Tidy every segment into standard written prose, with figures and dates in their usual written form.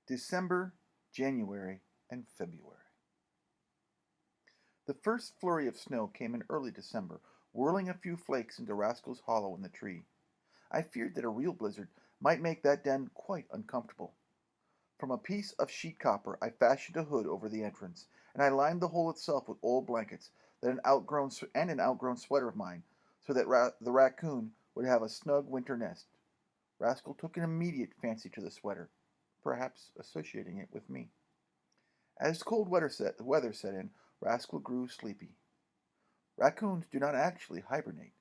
December, January, and February. The first flurry of snow came in early December, whirling a few flakes into Rascal's hollow in the tree. I feared that a real blizzard might make that den quite uncomfortable. From a piece of sheet copper I fashioned a hood over the entrance, and I lined the hole itself with old blankets and an outgrown sweater of mine, so that the raccoon would have a snug winter nest. Rascal took an immediate fancy to the sweater, perhaps associating it with me. As weather set in, Rascal grew sleepy. Raccoons do not actually hibernate,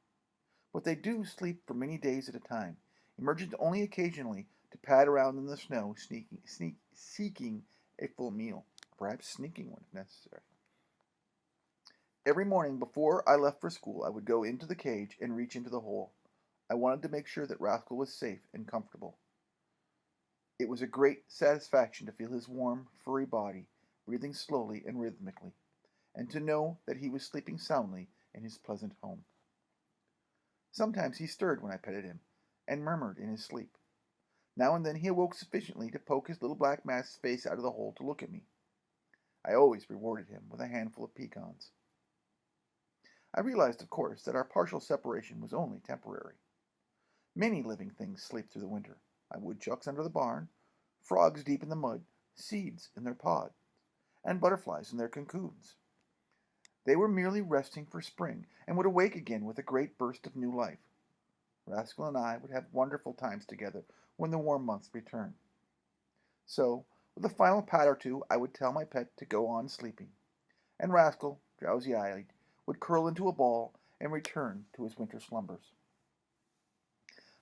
but they do sleep for many days at a time, emerging only occasionally to pad around in the snow, seeking a full meal, perhaps sneaking one if necessary. Every morning before I left for school, I would go into the cage and reach into the hole. I wanted to make sure that Rascal was safe and comfortable. It was a great satisfaction to feel his warm, furry body breathing slowly and rhythmically, and to know that he was sleeping soundly in his pleasant home. Sometimes he stirred when I petted him, and murmured in his sleep. Now and then he awoke sufficiently to poke his little black masked face out of the hole to look at me. I always rewarded him with a handful of pecans. I realized, of course, that our partial separation was only temporary. Many living things sleep through the winter. My woodchucks under the barn, frogs deep in the mud, seeds in their pods, and butterflies in their cocoons. They were merely resting for spring, and would awake again with a great burst of new life. Rascal and I would have wonderful times together when the warm months returned. So, with a final pat or two, I would tell my pet to go on sleeping, and Rascal, drowsy-eyed, would curl into a ball and return to his winter slumbers.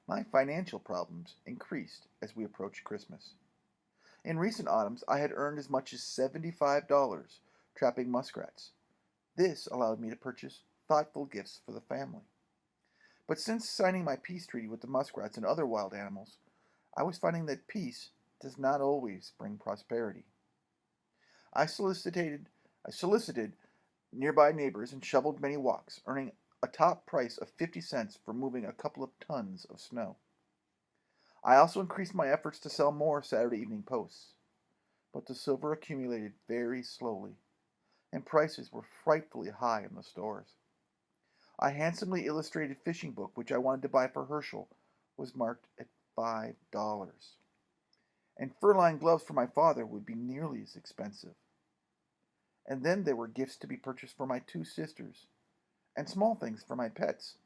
My financial problems increased as we approached Christmas. In recent autumns I had earned as much as $75 trapping muskrats. This allowed me to purchase thoughtful gifts for the family. But since signing my peace treaty with the muskrats and other wild animals, I was finding that peace does not always bring prosperity. I solicited I solicited nearby neighbors and shoveled many walks, earning a top price of 50 cents for moving a couple of tons of snow. I also increased my efforts to sell more Saturday evening posts, but the silver accumulated very slowly, and prices were frightfully high in the stores. A handsomely illustrated fishing book which I wanted to buy for Herschel was marked at $5, and fur-lined gloves for my father would be nearly as expensive. And then there were gifts to be purchased for my two sisters, and small things for my pets.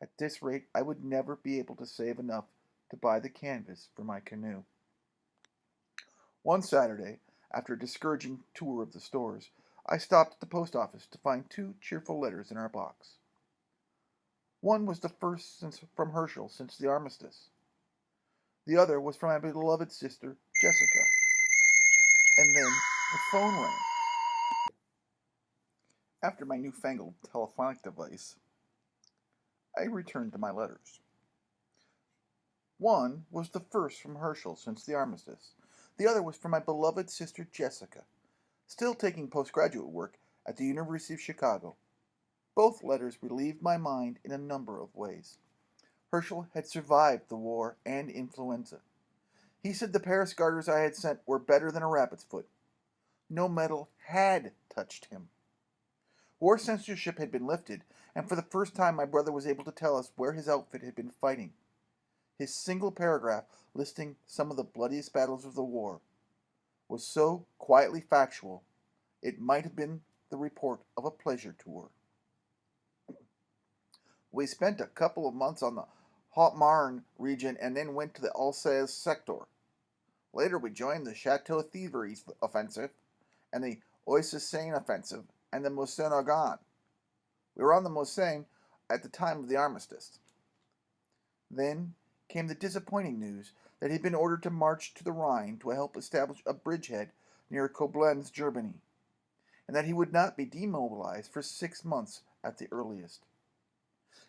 At this rate, I would never be able to save enough to buy the canvas for my canoe. One Saturday, after a discouraging tour of the stores, I stopped at the post office to find two cheerful letters in our box. One was the first from Herschel since the armistice. The other was from my beloved sister, Jessica. And then the phone rang. After my newfangled telephonic device, I returned to my letters. One was the first from Herschel since the armistice. The other was from my beloved sister Jessica, still taking postgraduate work at the University of Chicago. Both letters relieved my mind in a number of ways. Herschel had survived the war and influenza. He said the Paris garters I had sent were better than a rabbit's foot. No metal had touched him. War censorship had been lifted, and for the first time my brother was able to tell us where his outfit had been fighting. His single paragraph listing some of the bloodiest battles of the war was so quietly factual it might have been the report of a pleasure tour. We spent a couple of months on the Haute-Marne region and then went to the Alsace sector. Later we joined the Chateau Thievery offensive and the Oise-Seine offensive and the Meuse-Argonne. We were on the Meuse at the time of the armistice. Then came the disappointing news that he had been ordered to march to the Rhine to help establish a bridgehead near Koblenz, Germany, and that he would not be demobilized for 6 months at the earliest.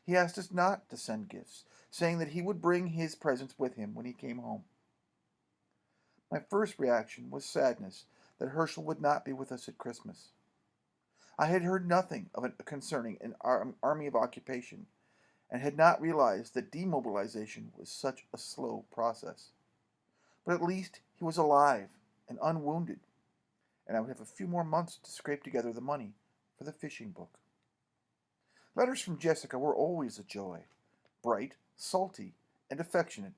He asked us not to send gifts, saying that he would bring his presents with him when he came home. My first reaction was sadness that Herschel would not be with us at Christmas. I had heard nothing concerning an army of occupation, and had not realized that demobilization was such a slow process. but at least he was alive and unwounded, and I would have a few more months to scrape together the money for the fishing book. Letters from Jessica were always a joy, bright, salty, and affectionate.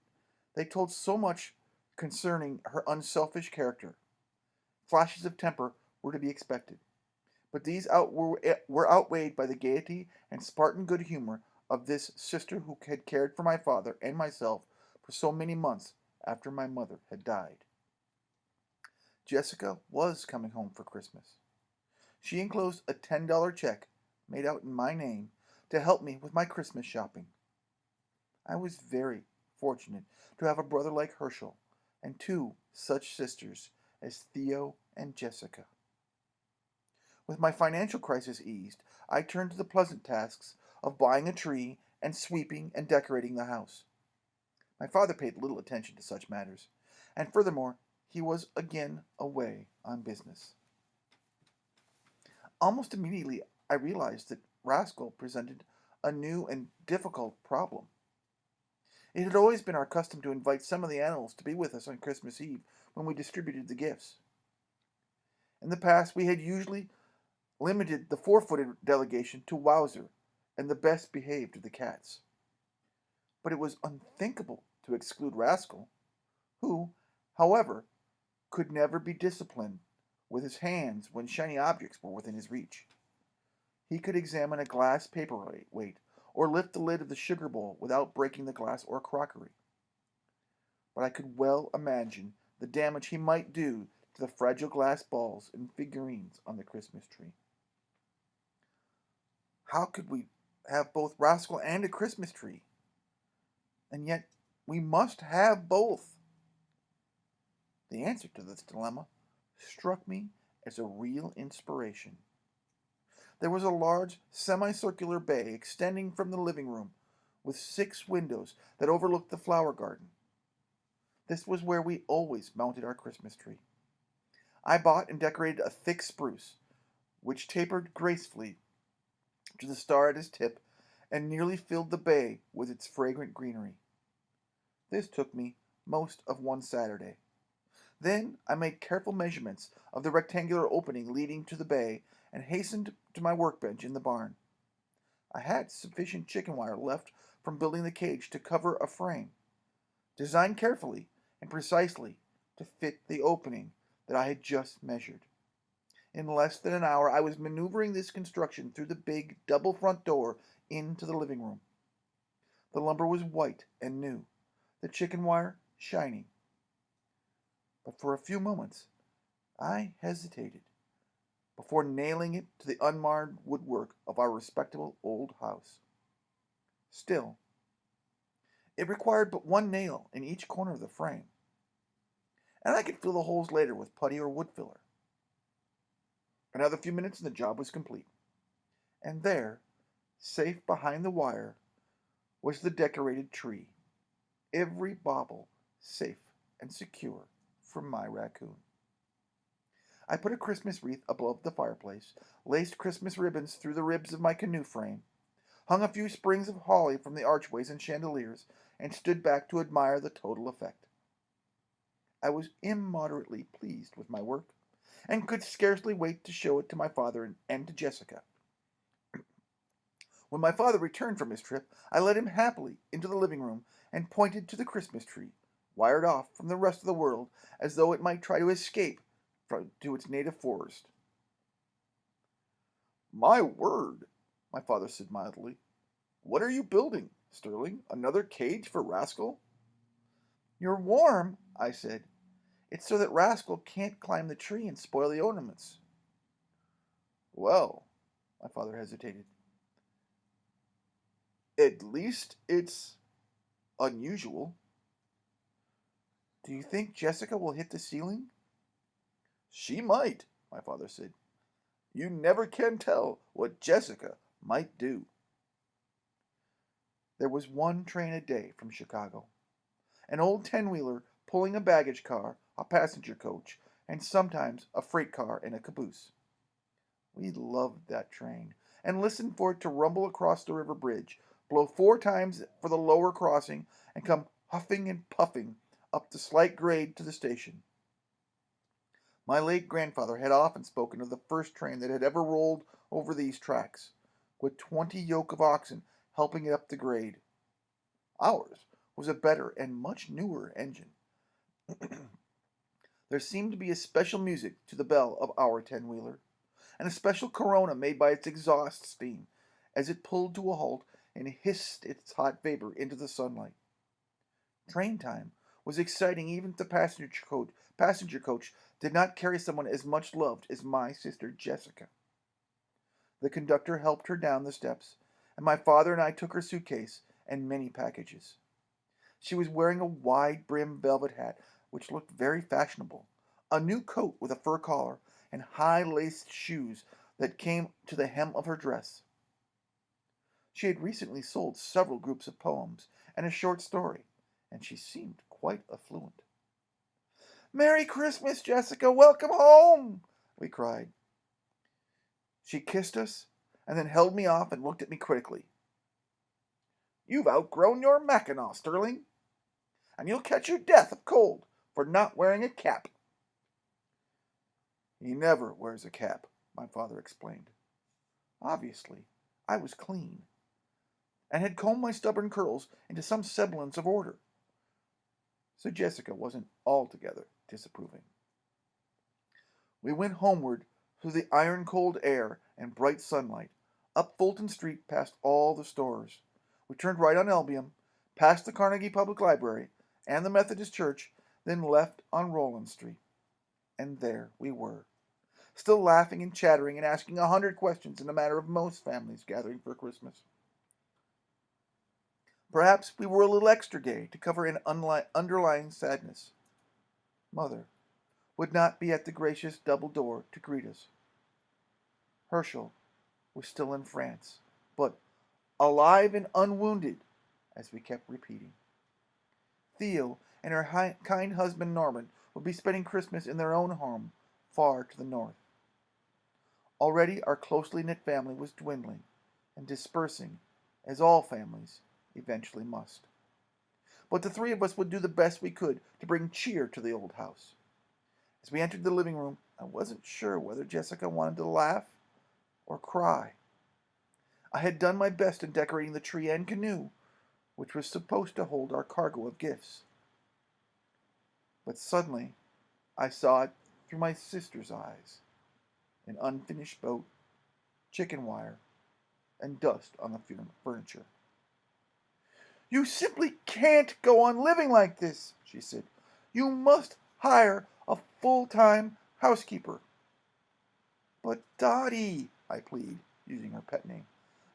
They told so much concerning her unselfish character. Flashes of temper were to be expected, but were outweighed by the gaiety and Spartan good humor of this sister who had cared for my father and myself for so many months after my mother had died. Jessica was coming home for Christmas. She enclosed a $10 check made out in my name to help me with my Christmas shopping. I was very fortunate to have a brother like Herschel and two such sisters as Theo and Jessica. With my financial crisis eased, I turned to the pleasant tasks of buying a tree and sweeping and decorating the house. My father paid little attention to such matters, and furthermore, he was again away on business. Almost immediately, I realized that Rascal presented a new and difficult problem. It had always been our custom to invite some of the animals to be with us on Christmas Eve when we distributed the gifts. In the past, we had usually limited the four-footed delegation to Wowzer and the best behaved of the cats. But it was unthinkable to exclude Rascal, who, however, could never be disciplined with his hands when shiny objects were within his reach. He could examine a glass paperweight or lift the lid of the sugar bowl without breaking the glass or crockery. But I could well imagine the damage he might do to the fragile glass balls and figurines on the Christmas tree. How could we have both Rascal and a Christmas tree? And yet, we must have both. The answer to this dilemma struck me as a real inspiration. There was a large semicircular bay extending from the living room with 6 windows that overlooked the flower garden. This was where we always mounted our Christmas tree. I bought and decorated a thick spruce, which tapered gracefully to the star at its tip and nearly filled the bay with its fragrant greenery. This took me most of one Saturday. Then I made careful measurements of the rectangular opening leading to the bay and hastened to my workbench in the barn. I had sufficient chicken wire left from building the cage to cover a frame, designed carefully and precisely to fit the opening that I had just measured. In less than an hour, I was maneuvering this construction through the big double front door into the living room. The lumber was white and new, the chicken wire shining. But for a few moments, I hesitated before nailing it to the unmarred woodwork of our respectable old house. Still, it required but one nail in each corner of the frame, and I could fill the holes later with putty or wood filler. Another few minutes and the job was complete. And there, safe behind the wire, was the decorated tree, every bauble safe and secure for my raccoon. I put a Christmas wreath above the fireplace, laced Christmas ribbons through the ribs of my canoe frame, hung a few sprigs of holly from the archways and chandeliers, and stood back to admire the total effect. I was immoderately pleased with my work, and could scarcely wait to show it to my father and to Jessica. When my father returned from his trip, I led him happily into the living room and pointed to the Christmas tree, wired off from the rest of the world as though it might try to escape to its native forest. "My word," my father said mildly. "What are you building, Sterling? Another cage for Rascal?" "You're warm," I said. "It's so that Rascal can't climb the tree and spoil the ornaments." "Well," my father hesitated, "at least it's unusual." "Do you think Jessica will hit the ceiling?" "She might," my father said. "You never can tell what Jessica might do." There was one train a day from Chicago, an old 10-wheeler pulling a baggage car, a passenger coach, and sometimes a freight car and a caboose. We loved that train and listened for it to rumble across the river bridge, blow 4 times for the lower crossing, and come huffing and puffing up the slight grade to the station. My late grandfather had often spoken of the first train that had ever rolled over these tracks, with 20 yoke of oxen helping it up the grade. Ours was a better and much newer engine. There seemed to be a special music to the bell of our ten-wheeler, and a special corona made by its exhaust steam as it pulled to a halt and hissed its hot vapor into the sunlight. Train time was exciting even if the passenger coach did not carry someone as much loved as my sister Jessica. The conductor helped her down the steps, and my father and I took her suitcase and many packages. She was wearing a wide-brimmed velvet hat, which looked very fashionable, a new coat with a fur collar, and high-laced shoes that came to the hem of her dress. She had recently sold several groups of poems and a short story, and she seemed quite affluent. "Merry Christmas, Jessica! Welcome home!" we cried. She kissed us, and then held me off and looked at me critically. "You've outgrown your Mackinaw, Sterling, and you'll catch your death of cold for not wearing a cap." "He never wears a cap," my father explained. Obviously, I was clean, and had combed my stubborn curls into some semblance of order, so Jessica wasn't altogether disapproving. We went homeward through the iron-cold air and bright sunlight, up Fulton Street past all the stores. We turned right on Albion, past the Carnegie Public Library and the Methodist Church, then left on Roland Street. And there we were, still laughing and chattering and asking 100 questions in the manner of most families gathering for Christmas. Perhaps we were a little extra gay to cover an underlying sadness. Mother would not be at the gracious double door to greet us. Herschel was still in France, but alive and unwounded, as we kept repeating. Theo and her kind husband Norman would be spending Christmas in their own home, far to the north. Already our closely knit family was dwindling and dispersing, as all families eventually must. But the three of us would do the best we could to bring cheer to the old house. As we entered the living room, I wasn't sure whether Jessica wanted to laugh or cry. I had done my best in decorating the tree and canoe, which was supposed to hold our cargo of gifts. But suddenly, I saw it through my sister's eyes. An unfinished boat, chicken wire, and dust on the furniture. "You simply can't go on living like this," she said. "You must hire a full-time housekeeper." "But Dottie," I plead, using her pet name,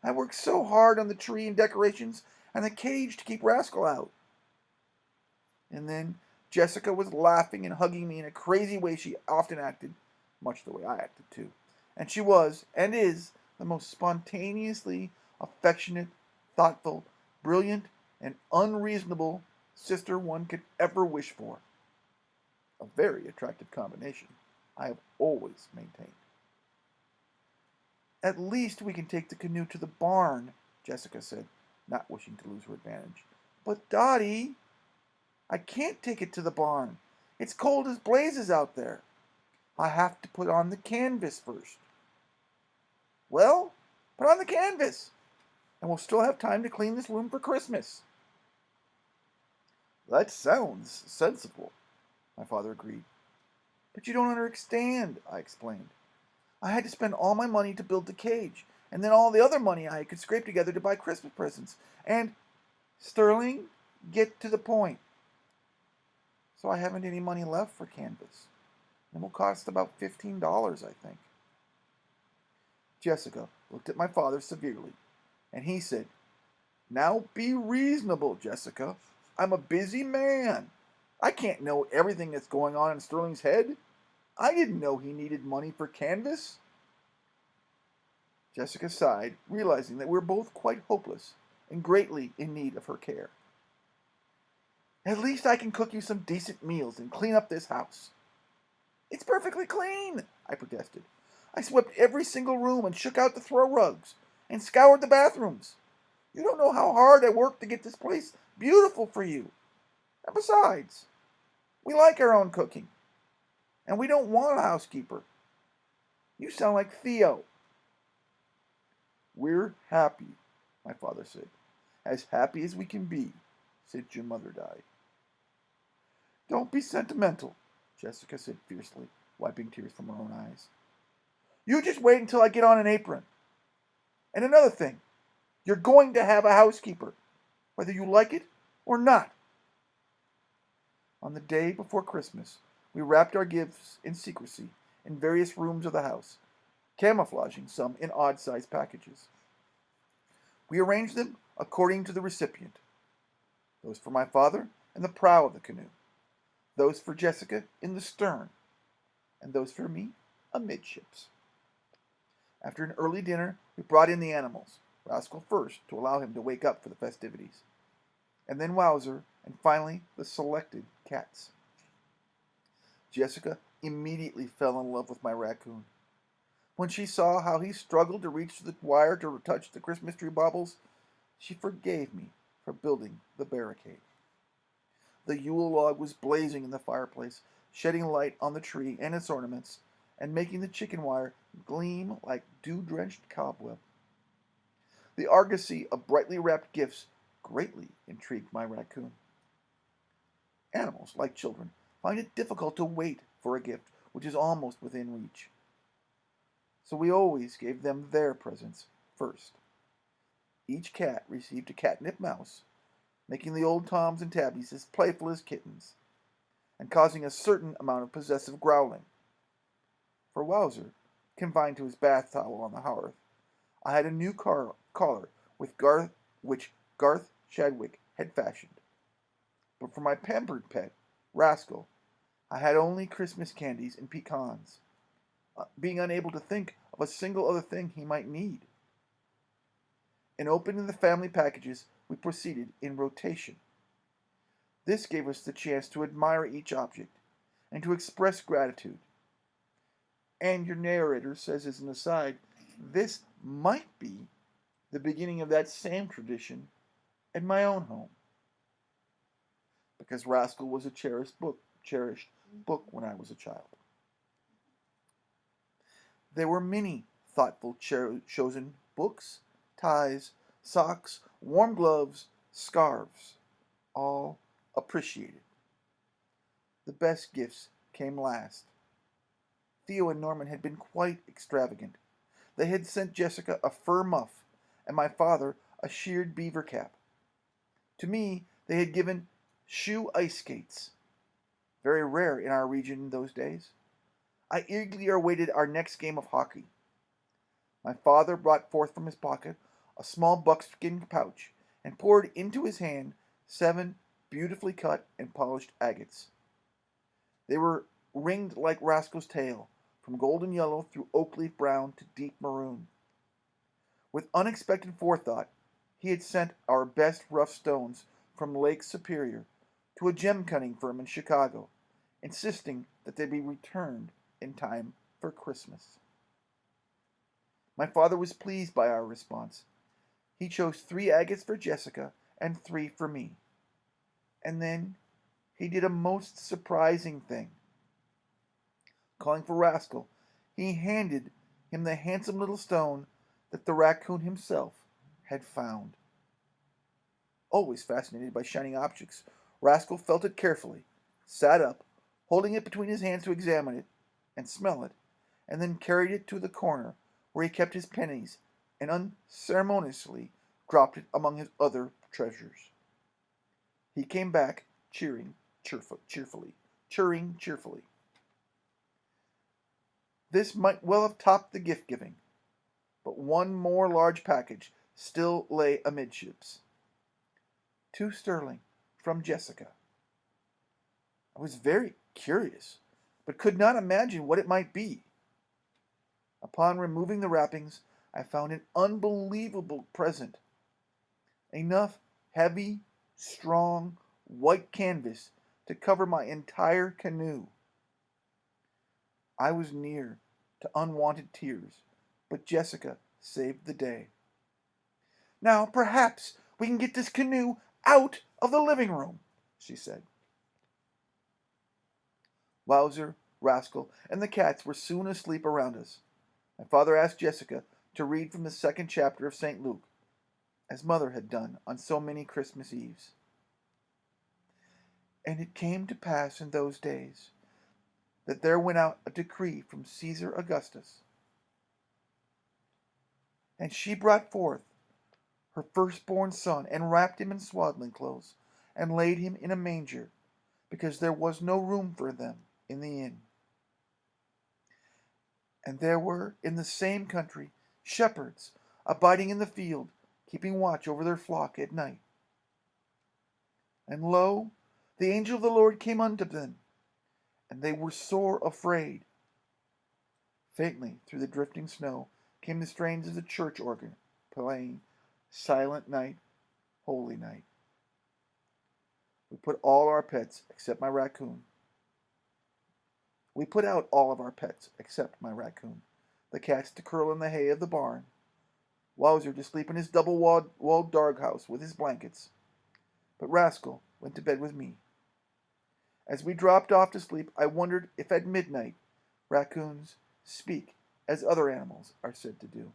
"I worked so hard on the tree and decorations and the cage to keep Rascal out." And then Jessica was laughing and hugging me in a crazy way she often acted, much the way I acted too. And she was, and is, the most spontaneously affectionate, thoughtful, brilliant, and unreasonable sister one could ever wish for. A very attractive combination, I have always maintained. "At least we can take the canoe to the barn," Jessica said, not wishing to lose her advantage. "But Dottie, I can't take it to the barn. It's cold as blazes out there. I have to put on the canvas first." "Well, put on the canvas, and we'll still have time to clean this room for Christmas." "That sounds sensible," my father agreed. "But you don't understand," I explained. "I had to spend all my money to build the cage, and then all the other money I could scrape together to buy Christmas presents. And, Sterling, get to the point. So I haven't any money left for canvas. It will cost about $15, I think." Jessica looked at my father severely, and he said, "Now be reasonable, Jessica. I'm a busy man. I can't know everything that's going on in Sterling's head. I didn't know he needed money for canvas." Jessica sighed, realizing that we were both quite hopeless and greatly in need of her care. "At least I can cook you some decent meals and clean up this house." "It's perfectly clean," I protested. "I swept every single room and shook out the throw rugs and scoured the bathrooms. You don't know how hard I worked to get this place beautiful for you. And besides, We like our own cooking, and we don't want a housekeeper. You sound like Theo. We're happy, my father said. As happy as we can be since your mother died. Don't be sentimental, Jessica said fiercely, wiping tears from her own eyes. You just wait until I get on an apron. And another thing, you're going to have a housekeeper, whether you like it or not. On the day before Christmas, we wrapped our gifts in secrecy in various rooms of the house, camouflaging some in odd-sized packages. We arranged them according to the recipient. Those for my father in the prow of the canoe, those for Jessica in the stern, and those for me amidships. After an early dinner, we brought in the animals, Rascal first to allow him to wake up for the festivities, and then Wowzer, and finally the selected cats. Jessica immediately fell in love with my raccoon. When she saw how he struggled to reach the wire to touch the Christmas tree baubles, she forgave me for building the barricade. The Yule log was blazing in the fireplace, shedding light on the tree and its ornaments, and making the chicken wire gleam like dew-drenched cobweb. The argosy of brightly wrapped gifts greatly intrigued my raccoon. Animals, like children, find it difficult to wait for a gift which is almost within reach. So we always gave them their presents first. Each cat received a catnip mouse, making the old Toms and Tabbies as playful as kittens, and causing a certain amount of possessive growling. For Wowzer, confined to his bath towel on the hearth, I had a new collar which Garth Chadwick had fashioned. But for my pampered pet, Rascal, I had only Christmas candies and pecans, being unable to think of a single other thing he might need. In opening the family packages, we proceeded in rotation. This gave us the chance to admire each object and to express gratitude. And your narrator says as an aside, this might be the beginning of that same tradition in my own home. Because Rascal was a cherished book when I was a child. There were many thoughtful chosen books, ties, socks, warm gloves, scarves, all appreciated. The best gifts came last. Theo and Norman had been quite extravagant. They had sent Jessica a fur muff, and my father a shirred beaver cap. To me, they had given shoe ice skates, very rare in our region in those days. I eagerly awaited our next game of hockey. My father brought forth from his pocket a small buckskin pouch and poured into his hand 7 beautifully cut and polished agates. They were ringed like Rascal's tail, from golden yellow through oak leaf brown to deep maroon. With unexpected forethought, he had sent our best rough stones from Lake Superior to a gem-cutting firm in Chicago, insisting that they be returned in time for Christmas. My father was pleased by our response. He chose 3 agates for Jessica and 3 for me. And then he did a most surprising thing. Calling for Rascal, he handed him the handsome little stone that the raccoon himself had found. Always fascinated by shining objects, Rascal felt it carefully, sat up, holding it between his hands to examine it and smell it, and then carried it to the corner where he kept his pennies and unceremoniously dropped it among his other treasures. He came back cheering cheerfully. This might well have topped the gift-giving, but one more large package still lay amidships. 2 sterling from Jessica. I was very curious, but could not imagine what it might be. Upon removing the wrappings, I found an unbelievable present. Enough heavy, strong, white canvas to cover my entire canoe. I was near to unwanted tears, but Jessica saved the day. Now, perhaps we can get this canoe out of the living room, she said. Wowzer, Rascal, and the cats were soon asleep around us. My father asked Jessica to read from the second chapter of St. Luke, as mother had done on so many Christmas Eves. And it came to pass in those days that there went out a decree from Caesar Augustus, and she brought forth her firstborn son, and wrapped him in swaddling clothes, and laid him in a manger, because there was no room for them in the inn. And there were in the same country shepherds abiding in the field, keeping watch over their flock at night. And lo, the angel of the Lord came unto them, and they were sore afraid. Faintly through the drifting snow came the strains of the church organ, playing Silent Night, Holy Night. We put all our pets except my raccoon. We put out all of our pets except my raccoon. The cats to curl in the hay of the barn. Wowzer to sleep in his double-walled doghouse with his blankets. But Rascal went to bed with me. As we dropped off to sleep, I wondered if at midnight raccoons speak as other animals are said to do.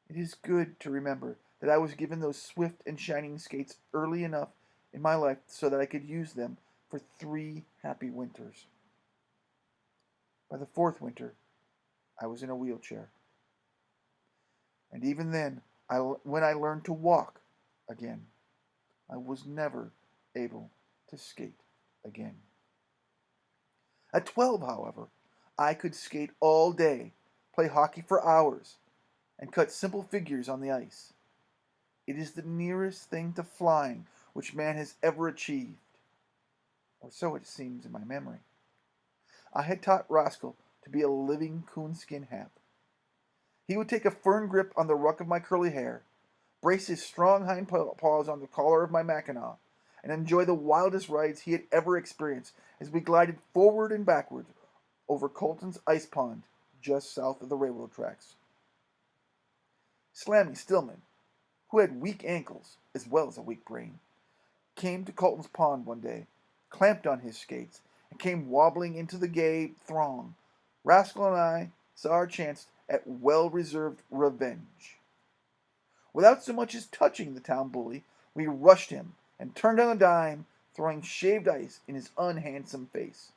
It is good to remember that I was given those swift and shining skates early enough in my life so that I could use them for 3 happy winters. By the 4th winter, I was in a wheelchair. And even then, when I learned to walk again, I was never able to skate again. At 12, however, I could skate all day, play hockey for hours, and cut simple figures on the ice. It is the nearest thing to flying which man has ever achieved, or so it seems in my memory. I had taught Rascal to be a living coonskin hat. He would take a firm grip on the ruck of my curly hair, brace his strong hind paws on the collar of my mackinaw, and enjoy the wildest rides he had ever experienced as we glided forward and backward over Colton's ice pond just south of the railroad tracks. Slammy Stillman, who had weak ankles as well as a weak brain, came to Colton's pond one day, clamped on his skates, and came wobbling into the gay throng. Rascal and I saw our chance at well-reserved revenge. Without so much as touching the town bully, we rushed him and turned on a dime, throwing shaved ice in his unhandsome face.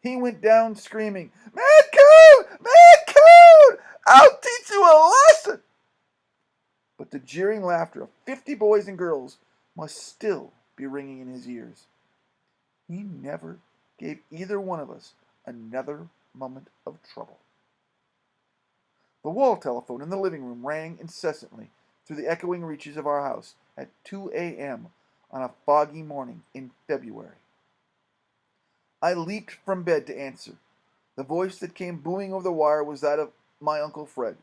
He went down screaming, "Mad Coon! Mad Coon! I'll teach you a lesson!" But the jeering laughter of 50 boys and girls must still be ringing in his ears. He never gave either one of us another moment of trouble. The wall telephone in the living room rang incessantly through the echoing reaches of our house at 2 a.m. on a foggy morning in February. I leaped from bed to answer. The voice that came booming over the wire was that of my Uncle Fred.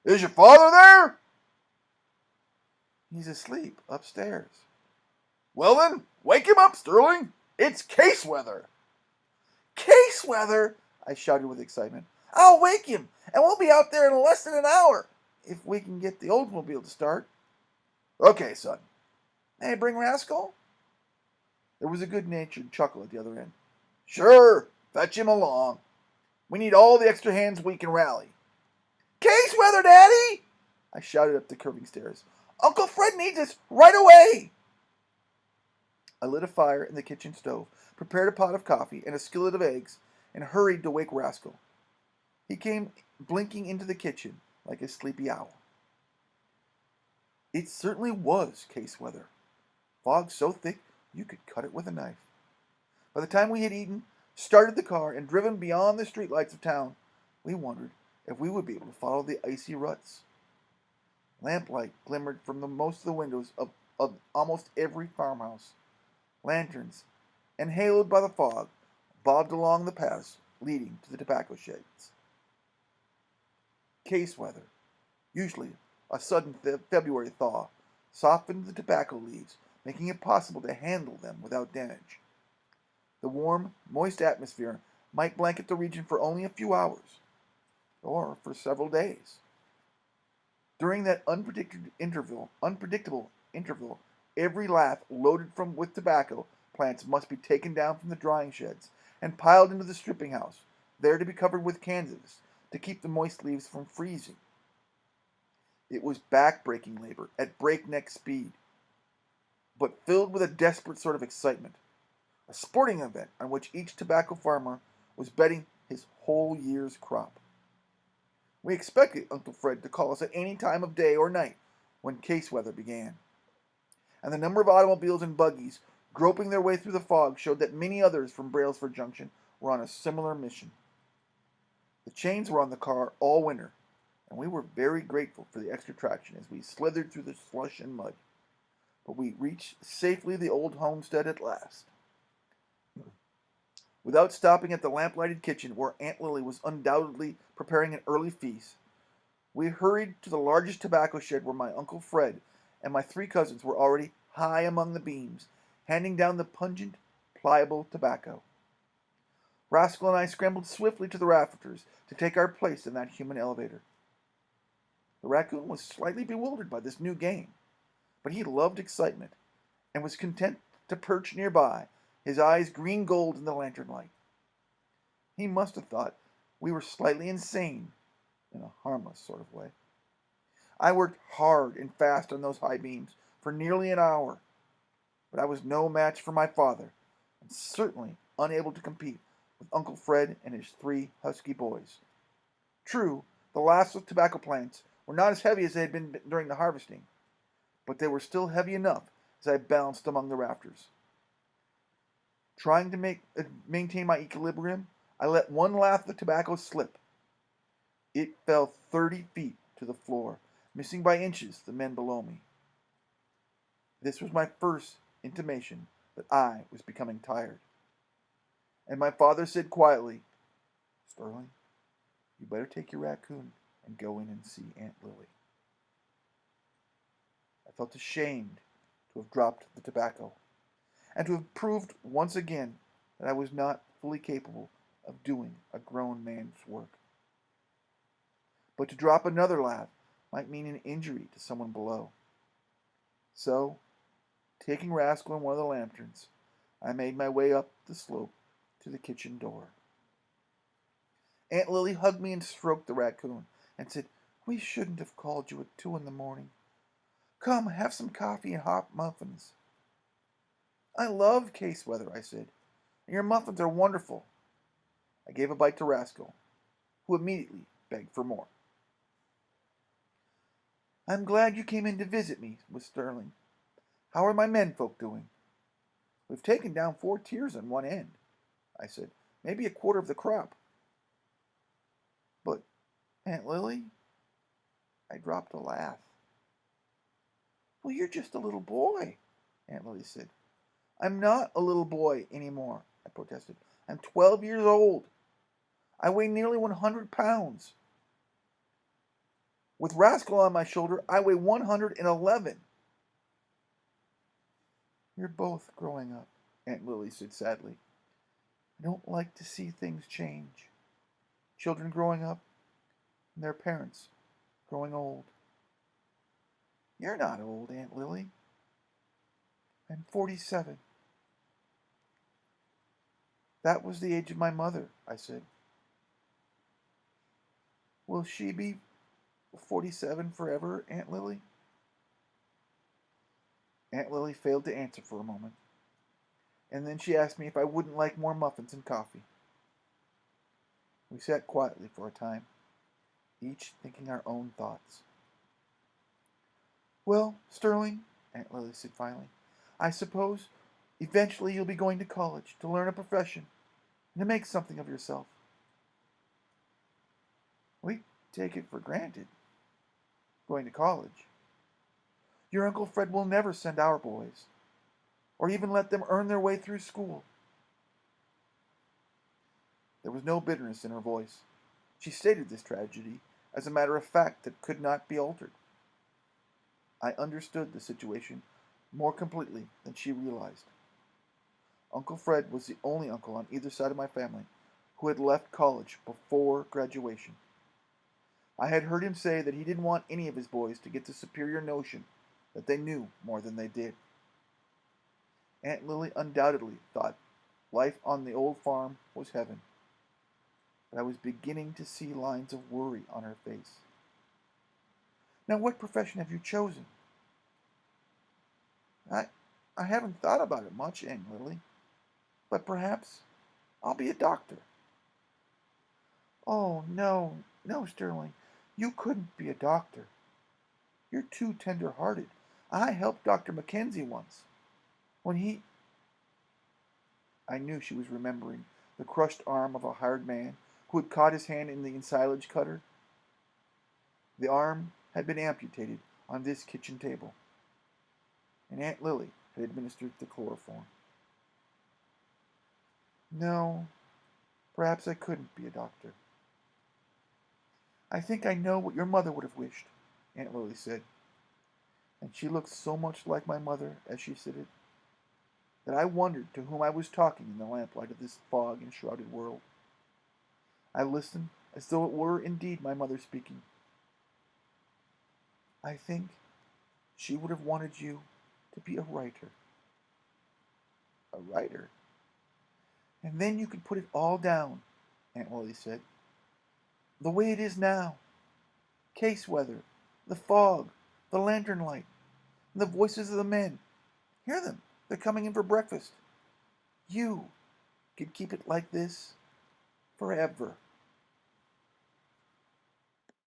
"Is your father there?" "He's asleep upstairs." "Well then, wake him up, Sterling. It's case weather." "Case weather!" I shouted with excitement. "I'll wake him, and we'll be out there in less than an hour, if we can get the Oldsmobile to start." "Okay, son." "May I bring Rascal?" There was a good-natured chuckle at the other end. "Sure, fetch him along. We need all the extra hands we can rally." "Case weather, Daddy!" I shouted up the curving stairs. "Uncle Fred needs us right away." I lit a fire in the kitchen stove, prepared a pot of coffee and a skillet of eggs, and hurried to wake Rascal. He came blinking into the kitchen like a sleepy owl. It certainly was case weather. Fog so thick you could cut it with a knife. By the time we had eaten, started the car, and driven beyond the streetlights of town, we wondered if we would be able to follow the icy ruts. Lamplight glimmered from most of the windows of almost every farmhouse. Lanterns, enhaloed by the fog, bobbed along the paths leading to the tobacco sheds. Case weather, usually a sudden February thaw, softened the tobacco leaves, making it possible to handle them without damage. The warm, moist atmosphere might blanket the region for only a few hours, or for several days. During that unpredictable interval, every lath loaded with tobacco plants must be taken down from the drying sheds and piled into the stripping house, there to be covered with canvas to keep the moist leaves from freezing. It was back-breaking labor at breakneck speed, but filled with a desperate sort of excitement, a sporting event on which each tobacco farmer was betting his whole year's crop. We expected Uncle Fred to call us at any time of day or night when case weather began, and the number of automobiles and buggies groping their way through the fog showed that many others from Brailsford Junction were on a similar mission. The chains were on the car all winter, and we were very grateful for the extra traction as we slithered through the slush and mud. But we reached safely the old homestead at last. Without stopping at the lamp-lighted kitchen where Aunt Lily was undoubtedly preparing an early feast, we hurried to the largest tobacco shed where my Uncle Fred and my 3 cousins were already high among the beams, handing down the pungent, pliable tobacco. Rascal and I scrambled swiftly to the rafters to take our place in that human elevator. The raccoon was slightly bewildered by this new game, but he loved excitement and was content to perch nearby, his eyes green gold in the lantern light. He must have thought we were slightly insane, in a harmless sort of way. I worked hard and fast on those high beams for nearly an hour, but I was no match for my father, and certainly unable to compete with Uncle Fred and his 3 husky boys. True, the lasts of tobacco plants were not as heavy as they had been during the harvesting, but they were still heavy enough as I balanced among the rafters. Trying to maintain my equilibrium, I let one laugh of the tobacco slip. It fell 30 feet to the floor, missing by inches the men below me. This was my first intimation that I was becoming tired. And my father said quietly, "Sterling, you better take your raccoon and go in and see Aunt Lily." I felt ashamed to have dropped the tobacco, and to have proved once again that I was not fully capable of doing a grown man's work. But to drop another laugh might mean an injury to someone below. So, taking Rascal and one of the lanterns, I made my way up the slope to the kitchen door. Aunt Lily hugged me and stroked the raccoon, and said, "We shouldn't have called you at 2 in the morning. Come, have some coffee and hot muffins." "I love case weather," I said, "and your muffins are wonderful." I gave a bite to Rascal, who immediately begged for more. "I'm glad you came in to visit me," was Sterling. "How are my menfolk doing?" "We've taken down 4 tiers on one end," I said. "Maybe a quarter of the crop." "But, Aunt Lily?" I dropped a laugh. "Well, you're just a little boy," Aunt Lily said. "I'm not a little boy anymore," I protested. "I'm 12 years old. I weigh nearly 100 pounds. With Rascal on my shoulder, I weigh 111. "You're both growing up," Aunt Lily said sadly. "I don't like to see things change. Children growing up, and their parents growing old." "You're not old, Aunt Lily." "I'm 47. That was the age of my mother," I said. "Will she be 47 forever, Aunt Lily?" Aunt Lily failed to answer for a moment, and then she asked me if I wouldn't like more muffins and coffee. We sat quietly for a time, each thinking our own thoughts. "Well, Sterling," Aunt Lily said finally, "I suppose eventually you'll be going to college to learn a profession and to make something of yourself." We take it for granted, going to college. Your Uncle Fred will never send our boys, or even let them earn their way through school. There was no bitterness in her voice. She stated this tragedy as a matter of fact that could not be altered. I understood the situation more completely than she realized. Uncle Fred was the only uncle on either side of my family who had left college before graduation. I had heard him say that he didn't want any of his boys to get the superior notion that they knew more than they did. Aunt Lily undoubtedly thought life on the old farm was heaven, but I was beginning to see lines of worry on her face. Now, what profession have you chosen? I, I haven't thought about it much, Aunt Lily, but perhaps I'll be a doctor. Oh, no, no, Sterling. You couldn't be a doctor. You're too tender-hearted. I helped Dr. Mackenzie once. When he... I knew she was remembering the crushed arm of a hired man who had caught his hand in the ensilage cutter. The arm had been amputated on this kitchen table, and Aunt Lily had administered the chloroform. No, perhaps I couldn't be a doctor. I think I know what your mother would have wished, Aunt Lily said, and she looked so much like my mother as she said it, that I wondered to whom I was talking in the lamplight of this fog-enshrouded world. I listened as though it were indeed my mother speaking. I think she would have wanted you to be a writer. A writer? And then you could put it all down, Aunt Lily said. The way it is now. Case weather, the fog, the lantern light, and the voices of the men. Hear them. They're coming in for breakfast. You could keep it like this forever.